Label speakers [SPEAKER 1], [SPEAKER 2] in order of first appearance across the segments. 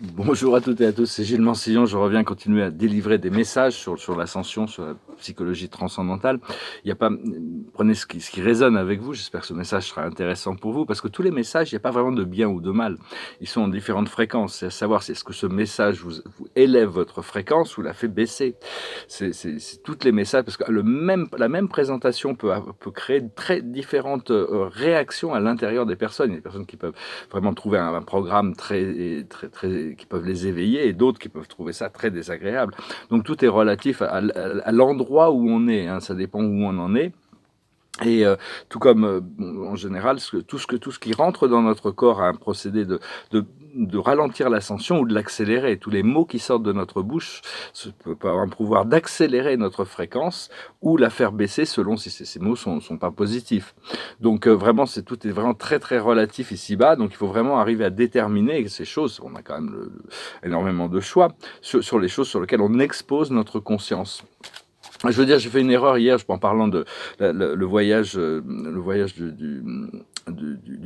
[SPEAKER 1] Bonjour à toutes et à tous, c'est Gilles Mansillon. Je reviens continuer à délivrer des messages sur l'ascension, sur la psychologie transcendantale. Il y a pas, prenez ce qui résonne avec vous. J'espère que ce message sera intéressant pour vous, parce que tous les messages, il n'y a pas vraiment de bien ou de mal. Ils sont en différentes fréquences. C'est à savoir si est-ce que ce message vous élève votre fréquence ou la fait baisser. C'est toutes les messages, parce que la même présentation peut créer très différentes réactions à l'intérieur des personnes. Il y a des personnes qui peuvent vraiment trouver un programme qui peuvent les éveiller, et d'autres qui peuvent trouver ça très désagréable. Donc tout est relatif à l'endroit où on est, hein, ça dépend où on en est. Et tout comme en général, tout ce qui rentre dans notre corps a un procédé de ralentir l'ascension ou de l'accélérer. Tous les mots qui sortent de notre bouche peuvent avoir un pouvoir d'accélérer notre fréquence ou la faire baisser selon si ces mots sont pas positifs. Donc vraiment, tout est vraiment très très relatif ici-bas. Donc il faut vraiment arriver à déterminer ces choses. On a quand même énormément de choix sur les choses sur lesquelles on expose notre conscience. Je veux dire, j'ai fait une erreur hier, en parlant de le voyage du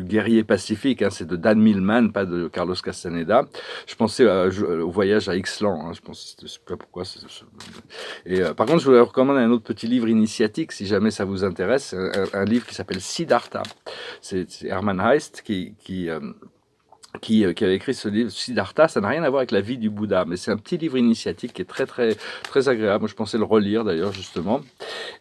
[SPEAKER 1] guerrier pacifique, hein, c'est de Dan Millman, pas de Carlos Castaneda. Je pensais au voyage à Ixtlan, hein, je sais pas pourquoi. Et par contre, je voulais recommander un autre petit livre initiatique, si jamais ça vous intéresse, un livre qui s'appelle Siddhartha. C'est Hermann Heist qui avait écrit ce livre Siddhartha. Ça n'a rien à voir avec la vie du Bouddha, mais c'est un petit livre initiatique qui est très très très agréable. Moi, je pensais le relire d'ailleurs justement.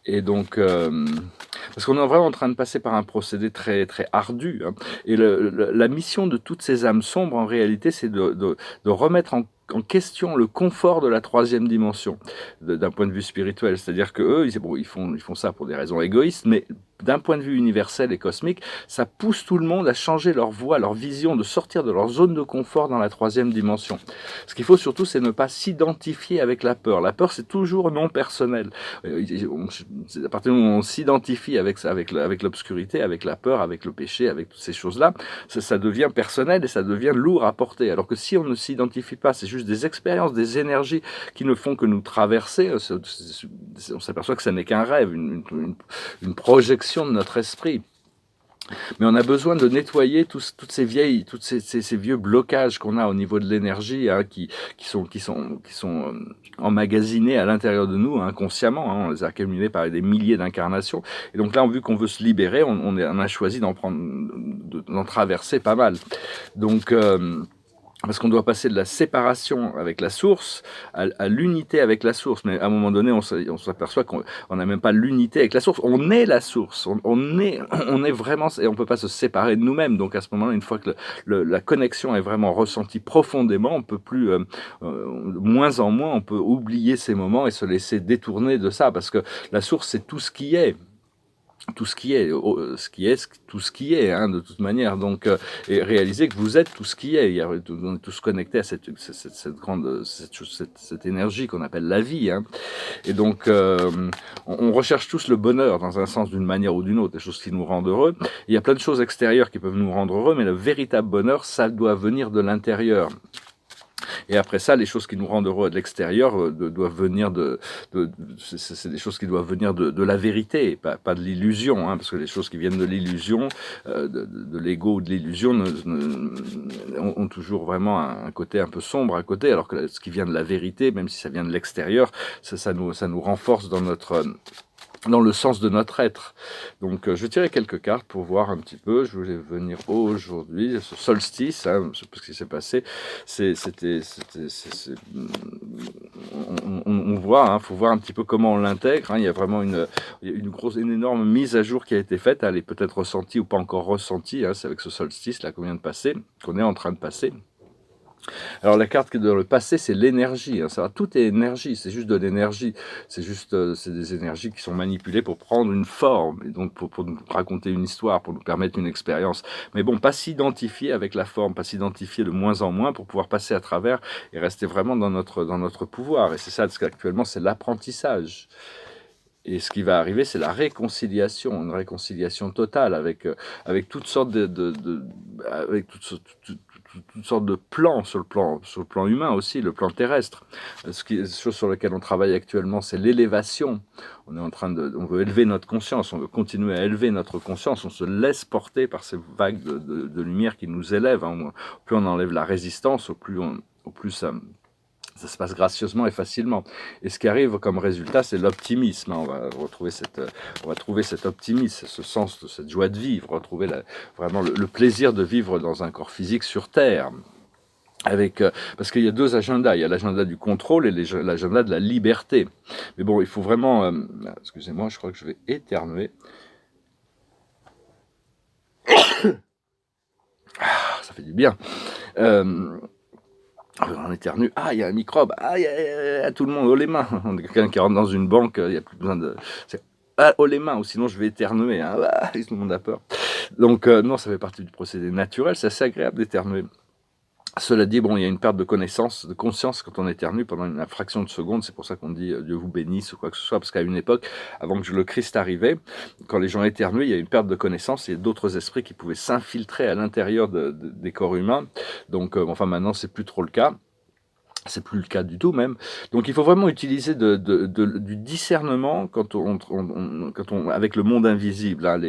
[SPEAKER 1] Et donc, parce qu'on est vraiment en train de passer par un procédé très très ardu, hein. Et la mission de toutes ces âmes sombres, en réalité, c'est de remettre en question le confort de la troisième dimension, d'un point de vue spirituel. C'est-à-dire que eux, ils font ça pour des raisons égoïstes, mais d'un point de vue universel et cosmique, ça pousse tout le monde à changer leur voie, leur vision, de sortir de leur zone de confort dans la troisième dimension. Ce qu'il faut surtout, c'est ne pas s'identifier avec la peur. La peur, c'est toujours non personnel. À partir du moment où on s'identifie avec l'obscurité, avec la peur, avec le péché, avec toutes ces choses-là, ça devient personnel et ça devient lourd à porter. Alors que si on ne s'identifie pas, c'est juste des expériences, des énergies qui ne font que nous traverser. On s'aperçoit que ça n'est qu'un rêve, une projection de notre esprit. Mais on a besoin de nettoyer tous ces vieux blocages qu'on a au niveau de l'énergie, hein, qui sont emmagasinés à l'intérieur de nous, hein, inconsciemment, hein, on les a accumulés par des milliers d'incarnations. Et donc là, vu qu'on veut se libérer, on a choisi d'en traverser pas mal. Donc parce qu'on doit passer de la séparation avec la source à l'unité avec la source. Mais à un moment donné, on s'aperçoit qu'on n'a même pas l'unité avec la source. On est la source. On est vraiment... Et on ne peut pas se séparer de nous-mêmes. Donc à ce moment-là, une fois que la connexion est vraiment ressentie profondément, on peut plus... moins en moins, on peut oublier ces moments et se laisser détourner de ça. Parce que la source, c'est tout ce qui est. Tout ce qui est, tout ce qui est, hein, de toute manière. Donc, et réaliser que vous êtes tout ce qui est. On est tous connectés à cette énergie qu'on appelle la vie, hein. Et donc, on recherche tous le bonheur dans un sens, d'une manière ou d'une autre, des choses qui nous rendent heureux. Il y a plein de choses extérieures qui peuvent nous rendre heureux, mais le véritable bonheur, ça doit venir de l'intérieur. Et après ça, les choses qui nous rendent heureux de l'extérieur doivent venir c'est des choses qui doivent venir de la vérité, pas de l'illusion, hein, parce que les choses qui viennent de l'illusion, de l'ego ou de l'illusion, ont toujours vraiment un côté un peu sombre à côté, alors que ce qui vient de la vérité, même si ça vient de l'extérieur, ça nous renforce dans le sens de notre être. Donc je vais tirer quelques cartes pour voir un petit peu. Je voulais venir aujourd'hui, ce solstice, hein, je sais pas ce qui s'est passé. On voit, hein, faut voir un petit peu comment on l'intègre, hein. Il y a vraiment une énorme mise à jour qui a été faite. Elle est peut-être ressentie ou pas encore ressentie, hein. C'est avec ce solstice là qu'on vient de passer, qu'on est en train de passer. Alors la carte qui est dans le passé, c'est l'énergie, hein, ça va, tout est énergie, c'est juste de l'énergie, c'est des énergies qui sont manipulées pour prendre une forme, et donc pour nous raconter une histoire, pour nous permettre une expérience. Mais bon, pas s'identifier avec la forme, pas s'identifier de moins en moins pour pouvoir passer à travers et rester vraiment dans notre pouvoir. Et c'est ça, parce qu'actuellement, c'est l'apprentissage. Et ce qui va arriver, c'est la réconciliation, une réconciliation totale avec toutes sortes avec toutes sortes de plans sur le plan humain aussi, le plan terrestre. La chose sur laquelle on travaille actuellement, c'est l'élévation. On veut élever notre conscience, on veut continuer à élever notre conscience, on se laisse porter par ces vagues de lumière qui nous élèvent, hein. Plus on enlève la résistance, au plus au plus ça se passe gracieusement et facilement. Et ce qui arrive comme résultat, c'est l'optimisme. On va trouver cet optimisme, ce sens de cette joie de vivre, retrouver vraiment le plaisir de vivre dans un corps physique sur Terre. Parce qu'il y a deux agendas, il y a l'agenda du contrôle et l'agenda de la liberté. Mais bon, il faut vraiment... excusez-moi, je crois que je vais éternuer. Ça fait du bien. On éternue, il y a un microbe, tout le monde, haut les mains. On est quelqu'un qui rentre dans une banque, il n'y a plus besoin de... haut les mains, ou sinon je vais éternuer. Tout le monde a peur. Donc non, ça fait partie du procédé naturel, c'est assez agréable d'éternuer. Cela dit, bon, il y a une perte de connaissance, de conscience quand on éternue pendant une fraction de seconde. C'est pour ça qu'on dit Dieu vous bénisse ou quoi que ce soit. Parce qu'à une époque, avant que le Christ arrivait, quand les gens éternuaient, il y a une perte de connaissance. Il y a d'autres esprits qui pouvaient s'infiltrer à l'intérieur des corps humains. Donc, enfin, maintenant, c'est plus trop le cas. C'est plus le cas du tout même. Donc il faut vraiment utiliser du discernement quand avec le monde invisible, hein,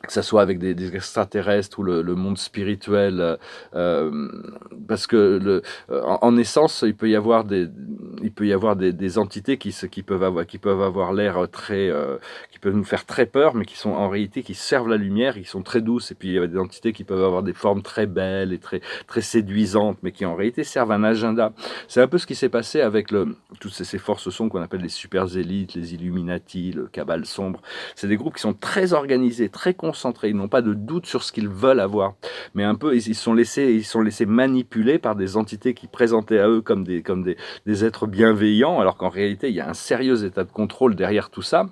[SPEAKER 1] que ça soit avec des extraterrestres ou le monde spirituel, parce que en essence, il peut y avoir des entités qui peuvent avoir l'air très, qui peuvent nous faire très peur, mais qui sont en réalité qui servent la lumière, et qui sont très douces. Et puis il y a des entités qui peuvent avoir des formes très belles et très très séduisantes, mais qui en réalité servent un agenda. C'est un peu ce qui s'est passé avec toutes ces forces sombres qu'on appelle les super élites, les Illuminati, le cabale sombre. C'est des groupes qui sont très organisés, très concentrés, ils n'ont pas de doute sur ce qu'ils veulent avoir, mais un peu ils sont laissés manipuler par des entités qui présentaient à eux comme des êtres bienveillants, alors qu'en réalité il y a un sérieux état de contrôle derrière tout ça.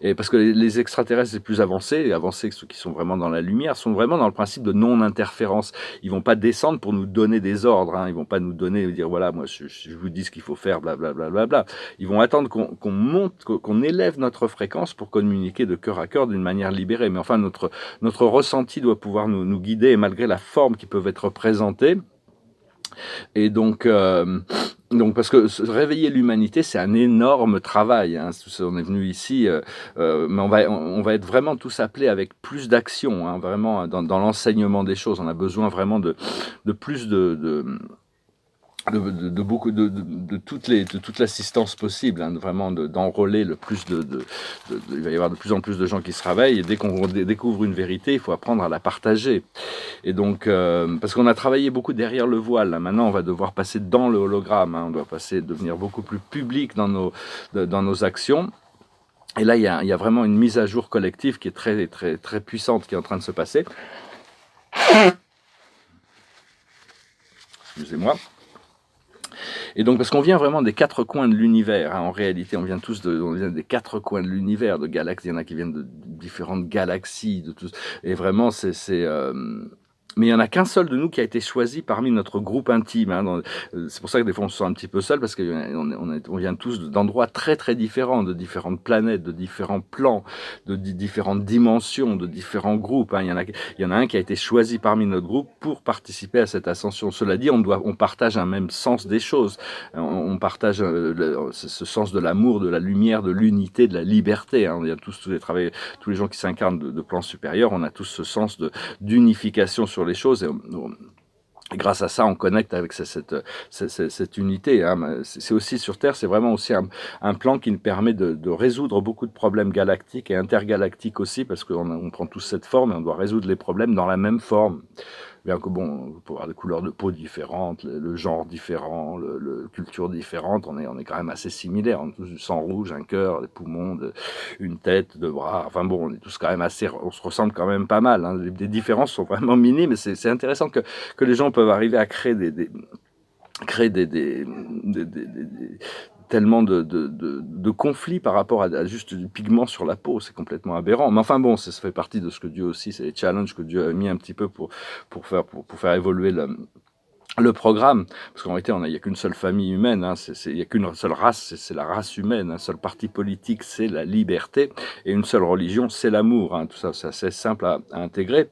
[SPEAKER 1] Et parce que les extraterrestres les plus avancés, ceux qui sont vraiment dans la lumière, sont vraiment dans le principe de non-interférence. Ils vont pas descendre pour nous donner des ordres, hein. Ils vont pas nous dire voilà, moi je vous dis ce qu'il faut faire, blablabla. Bla, bla, bla. Ils vont attendre qu'on monte, qu'on élève notre fréquence pour communiquer de cœur à cœur d'une manière libérée. Mais enfin, notre ressenti doit pouvoir nous guider, et malgré la forme qui peut être présentée. Et donc parce que réveiller l'humanité, c'est un énorme travail, hein. On est venu ici, mais on va être vraiment tous appelés avec plus d'action, hein, vraiment dans l'enseignement des choses. On a besoin vraiment de plus beaucoup de toute l'assistance possible, hein, vraiment d'enrôler le plus il va y avoir de plus en plus de gens qui se réveillent, et dès qu'on découvre une vérité, il faut apprendre à la partager. Et donc parce qu'on a travaillé beaucoup derrière le voile, là. Maintenant on va devoir passer dans le hologramme, hein. On doit devenir beaucoup plus public dans nos actions. Et là il y a vraiment une mise à jour collective qui est très très très puissante, qui est en train de se passer. Excusez-moi. Et donc, parce qu'on vient vraiment des quatre coins de l'univers, hein, en réalité, on vient des quatre coins de l'univers, de galaxies, il y en a qui viennent de différentes galaxies, et vraiment, mais il n'y en a qu'un seul de nous qui a été choisi parmi notre groupe intime, hein. C'est pour ça que des fois on se sent un petit peu seul, parce qu'on vient tous d'endroits très très différents, de différentes planètes, de différents plans, de différentes dimensions, de différents groupes, hein. Il y en a un qui a été choisi parmi notre groupe pour participer à cette ascension. Cela dit, on partage un même sens des choses. On partage ce sens de l'amour, de la lumière, de l'unité, de la liberté, hein. Il y a tous les gens qui s'incarnent de plans supérieurs, on a tous ce sens d'unification sur les choses, et grâce à ça, on connecte avec cette unité, hein. C'est aussi sur Terre, c'est vraiment aussi un plan qui nous permet de résoudre beaucoup de problèmes galactiques et intergalactiques aussi, parce qu'on prend tous cette forme et on doit résoudre les problèmes dans la même forme. Bien que bon, on peut avoir des couleurs de peau différentes, le genre différent, la culture différente, on est quand même assez similaires. On a tous du sang rouge, un cœur, des poumons, une tête, deux bras. Enfin bon, on est tous quand même on se ressemble quand même pas mal, hein. Les différences sont vraiment minimes, mais c'est intéressant que les gens peuvent arriver à créer tellement de conflits par rapport à juste du pigment sur la peau. C'est complètement aberrant. Mais enfin bon, ça fait partie de ce que Dieu aussi, c'est les challenges que Dieu a mis un petit peu pour faire évoluer le programme. Parce qu'en réalité, il n'y a qu'une seule famille humaine, hein. Il n'y a qu'une seule race, c'est la race humaine. Un seul parti politique, c'est la liberté. Et une seule religion, c'est l'amour, hein. Tout ça, c'est assez simple à intégrer.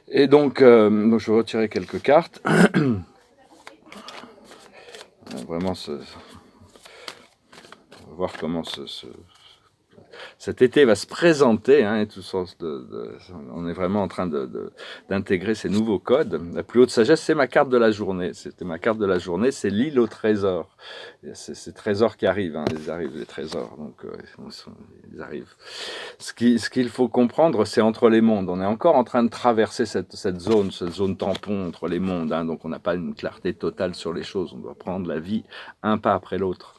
[SPEAKER 1] Et donc je vais retirer quelques cartes. Vraiment, on va voir comment cet été va se présenter, hein, et on est vraiment en train d'intégrer ces nouveaux codes. La plus haute sagesse, c'est ma carte de la journée. C'était ma carte de la journée, c'est l'île au trésor. C'est ces trésors qui arrivent, hein, ils arrivent les trésors, donc ils arrivent. Ce qu'il faut comprendre, c'est entre les mondes. On est encore en train de traverser cette zone tampon entre les mondes, hein, donc on n'a pas une clarté totale sur les choses. On doit prendre la vie un pas après l'autre.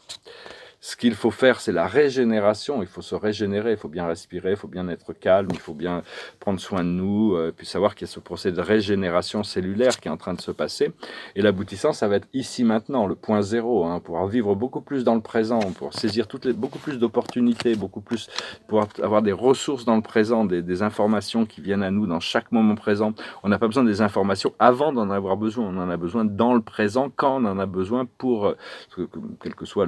[SPEAKER 1] Ce qu'il faut faire, c'est la régénération. Il faut se régénérer, il faut bien respirer, il faut bien être calme, il faut bien prendre soin de nous, puis savoir qu'il y a ce procès de régénération cellulaire qui est en train de se passer. Et l'aboutissant, ça va être ici maintenant, le point zéro, hein, pouvoir vivre beaucoup plus dans le présent, pour saisir beaucoup plus d'opportunités, beaucoup plus, pouvoir avoir des ressources dans le présent, des informations qui viennent à nous dans chaque moment présent. On n'a pas besoin des informations avant d'en avoir besoin, on en a besoin dans le présent quand on en a besoin pour, quel que soit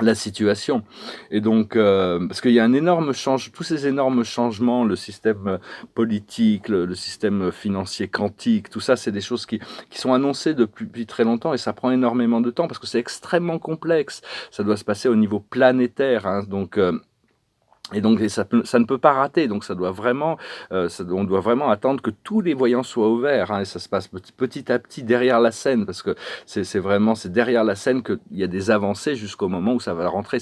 [SPEAKER 1] la situation. Et donc, parce qu'il y a un énorme tous ces énormes changements, le système politique, le système financier quantique, tout ça, c'est des choses qui sont annoncées depuis très longtemps, et ça prend énormément de temps parce que c'est extrêmement complexe. Ça doit se passer au niveau planétaire, hein, donc... Et donc ça ne peut pas rater, donc on doit vraiment attendre que tous les voyants soient ouverts, hein, et ça se passe petit à petit derrière la scène, parce que c'est derrière la scène qu'il y a des avancées jusqu'au moment où ça va rentrer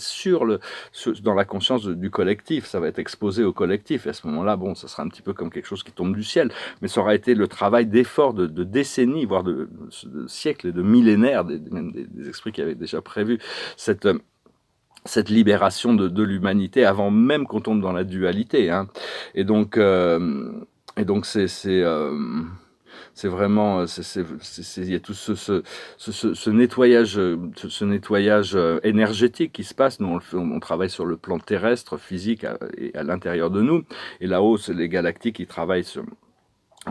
[SPEAKER 1] dans la conscience du collectif, ça va être exposé au collectif, et à ce moment-là, bon, ça sera un petit peu comme quelque chose qui tombe du ciel, mais ça aura été le travail d'efforts de décennies, voire de siècles et de millénaires, même des esprits qui avaient déjà prévu cette libération de l'humanité avant même qu'on tombe dans la dualité, hein. Et donc c'est vraiment, il y a tout ce nettoyage énergétique qui se passe. Nous, on travaille sur le plan terrestre, physique, et à l'intérieur de nous. Et là-haut, c'est les galactiques qui travaillent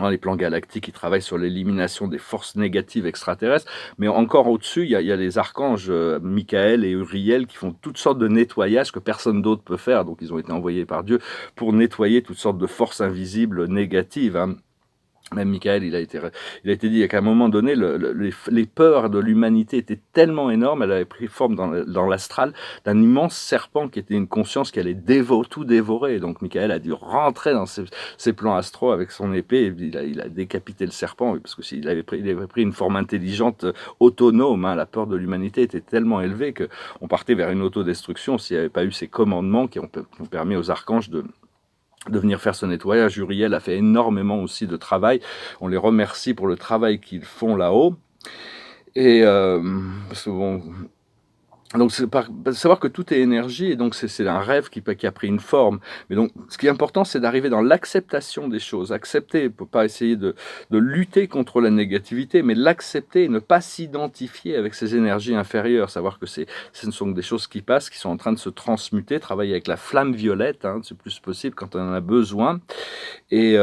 [SPEAKER 1] les plans galactiques qui travaillent sur l'élimination des forces négatives extraterrestres, mais encore au-dessus, il y a les archanges Michael et Uriel qui font toutes sortes de nettoyages que personne d'autre peut faire, donc ils ont été envoyés par Dieu pour nettoyer toutes sortes de forces invisibles négatives, hein. Même Michael, il a été dit qu'à un moment donné, les peurs de l'humanité étaient tellement énormes, elle avait pris forme dans l'astral d'un immense serpent qui était une conscience qui allait tout dévorer. Donc Michael a dû rentrer dans ses plans astraux avec son épée, et il a décapité le serpent, parce que s'il avait pris une forme intelligente, autonome, hein, la peur de l'humanité était tellement élevée qu'on partait vers une autodestruction s'il n'y avait pas eu ces commandements qui ont permis aux archanges de venir faire ce nettoyage. Uriel a fait énormément aussi de travail. On les remercie pour le travail qu'ils font là-haut. Et parce que bon, donc savoir que tout est énergie, et donc c'est un rêve qui a pris une forme. Mais donc ce qui est important, c'est d'arriver dans l'acceptation des choses. Accepter, pour pas essayer de lutter contre la négativité, mais l'accepter et ne pas s'identifier avec ces énergies inférieures. Savoir que ce sont des choses qui passent, qui sont en train de se transmuter. Travailler avec la flamme violette, hein, c'est plus possible quand on en a besoin. Et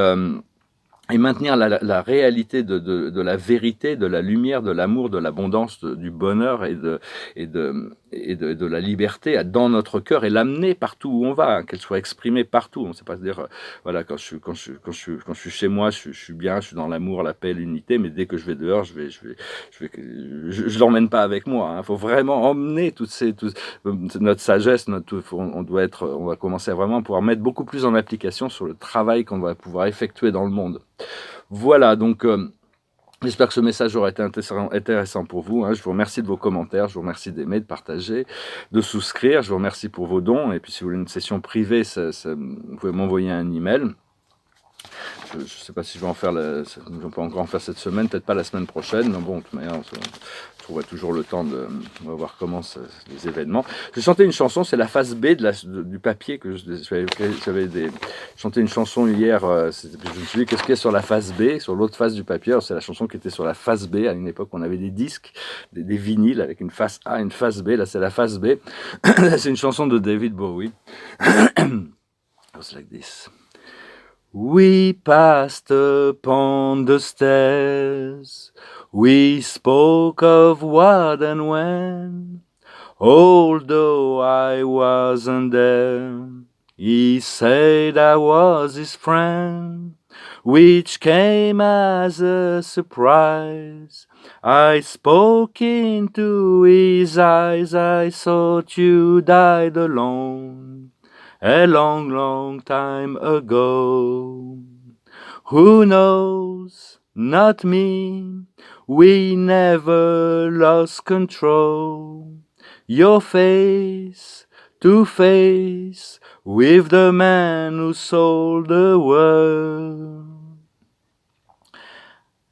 [SPEAKER 1] maintenir la réalité de la vérité, de la lumière, de l'amour, de l'abondance, du bonheur et de la liberté dans notre cœur, et l'amener partout où on va, hein, qu'elle soit exprimée partout. On ne sait pas se dire, voilà, quand je suis chez moi, je suis bien, je suis dans l'amour, la paix, l'unité, mais dès que je vais dehors, je l'emmène pas avec moi, hein. Faut vraiment emmener notre sagesse, on va commencer à vraiment pouvoir mettre beaucoup plus en application sur le travail qu'on va pouvoir effectuer dans le monde. Voilà, donc j'espère que ce message aura été intéressant pour vous, hein. Je vous remercie de vos commentaires, je vous remercie d'aimer, de partager, de souscrire, je vous remercie pour vos dons, et puis si vous voulez une session privée, vous pouvez m'envoyer un email. Je ne sais pas si je vais encore en faire cette semaine, peut-être pas la semaine prochaine, mais bon, de toute manière, on trouvera toujours le temps on va voir comment les événements. J'ai chanté une chanson, c'est la phase B du papier que j'avais chanté une chanson hier, je me suis dit, qu'est-ce qu'il y a sur la phase B, sur l'autre face du papier? Alors, c'est la chanson qui était sur la phase B. À une époque, on avait des disques, des vinyles avec une face A, une face B. Là, c'est la phase B. C'est une chanson de David Bowie. It was like this. We passed upon the stairs, we spoke of what and when, although I wasn't there, he said I was his friend, which came as a surprise. I spoke into his eyes, I thought you died alone. a long, long time ago. Who knows? Not me. We never lost control. Your face to face with the man who sold the world.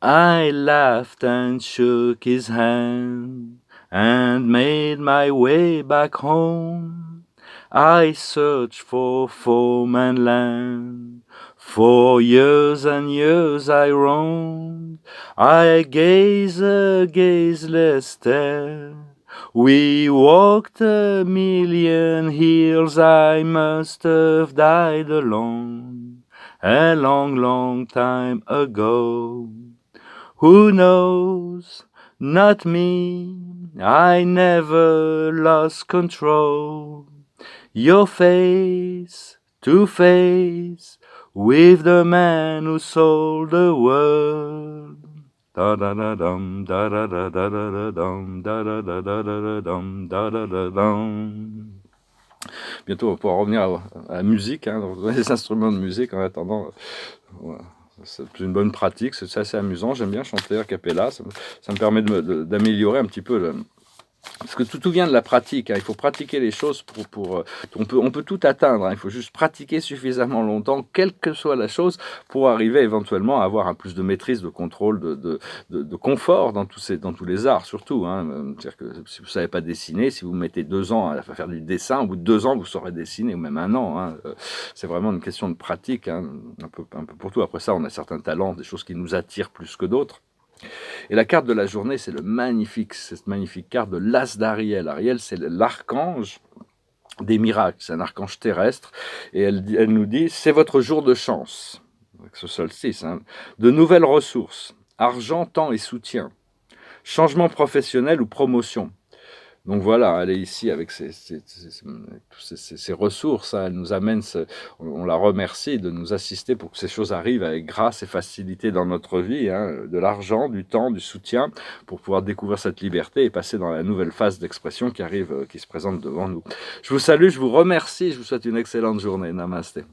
[SPEAKER 1] I laughed and shook his hand and made my way back home. I searched for foam and land. For years and years I roamed. I gaze a gazeless stare. We walked a million hills. I must have died alone a long, long time ago. Who knows? Not me. I never lost control. Your face to face with the man who sold the world. Da da da dum da da da da da dum da da da da da dum da da da dum. Bientôt on va pouvoir revenir à la musique, hein, les instruments de musique en attendant. Voilà. C'est une bonne pratique, c'est assez amusant, j'aime bien chanter a cappella, ça me permet d'améliorer un petit peu parce que tout vient de la pratique, hein. Il faut pratiquer les choses on peut tout atteindre, hein. Il faut juste pratiquer suffisamment longtemps, quelle que soit la chose, pour arriver éventuellement à avoir un plus de maîtrise, de contrôle, de confort dans tous les arts surtout, hein. C'est-à-dire que si vous ne savez pas dessiner, si vous mettez 2 ans à faire du dessin, au bout de 2 ans vous saurez dessiner, ou même 1 an, hein. C'est vraiment une question de pratique, hein, un peu pour tout. Après ça, on a certains talents, des choses qui nous attirent plus que d'autres. Et la carte de la journée, c'est cette magnifique carte de l'As d'Ariel. Ariel, c'est l'archange des miracles, c'est un archange terrestre, et elle nous dit, c'est votre jour de chance, avec ce solstice, hein, de nouvelles ressources, argent, temps et soutien, changement professionnel ou promotion. Donc voilà, elle est ici avec ses ressources, hein, elle nous amène, on la remercie de nous assister pour que ces choses arrivent avec grâce et facilité dans notre vie, hein, de l'argent, du temps, du soutien, pour pouvoir découvrir cette liberté et passer dans la nouvelle phase d'expression qui arrive, qui se présente devant nous. Je vous salue, je vous remercie, je vous souhaite une excellente journée. Namasté.